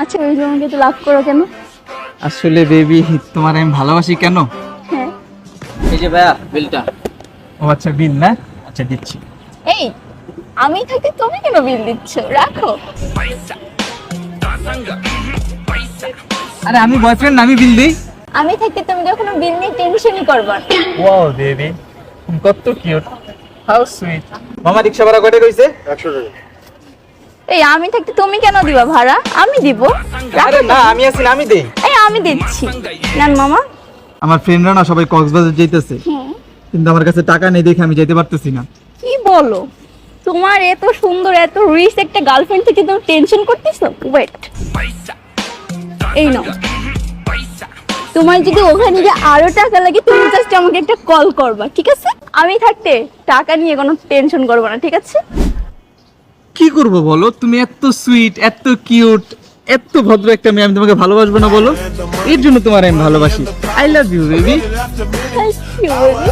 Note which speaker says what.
Speaker 1: আচ্ছা ওই আমাকে তো লাভ করো কেন?
Speaker 2: আসলে বেবি তোমার আমি ভালোবাসি কেন?
Speaker 1: হ্যাঁ।
Speaker 3: এই যে ভাইয়া বিলটা।
Speaker 2: ও আচ্ছা বিল না, আচ্ছা দিচ্ছি।
Speaker 1: এই আমি থাকতে তুমি কেন বিল দিচ্ছ? রাখো।
Speaker 2: আরে আমি বয়ফ্রেন্ড, আমি বিল দিই।
Speaker 1: আমি থাকতে তুমি কখনো বিল নিয়ে টেনশনই করবে না।
Speaker 2: ওয়াও বেবি, কত কিউট, হাউ সুইট। মামা রিকশা ভাড়া কয়টা কইছে?
Speaker 4: 100 টাকা।
Speaker 1: এই আমি থাকতে তুমি কেন দিবা ভাড়া? আমি দিব।
Speaker 2: আরে না, আমি আছি না, আমি দেই।
Speaker 1: এই আমি দিচ্ছি। নেন মামা।
Speaker 2: আমার ফ্রেন্ডরা না সবাই কক্সবাজার যাইতেছে, কিন্তু আমার কাছে টাকা নেই দেখে আমি যাইতে পারতেছি না।
Speaker 1: কি বলো? তোমার এত সুন্দর এত রিচ একটা গার্লফ্রেন্ড থেকে তুমি টেনশন করতেছো? ওয়েট, এই নাও। তোমার যদি ওখানে গিয়ে আরো টাকা লাগে তুমি জাস্ট আমাকে একটা কল করবা, ঠিক আছে? আমি থাকতে টাকা নিয়ে কোনো টেনশন করবো না, ঠিক আছে?
Speaker 2: কি করব বলো, তুমি এত সুইট, এত কিউট, এত ভদ্র একটা মেয়ে, আমি তোমাকে ভালোবাসবো না বলো? এর জন্য তোমার আমি ভালোবাসি। I love you baby.
Speaker 1: Thank you, baby.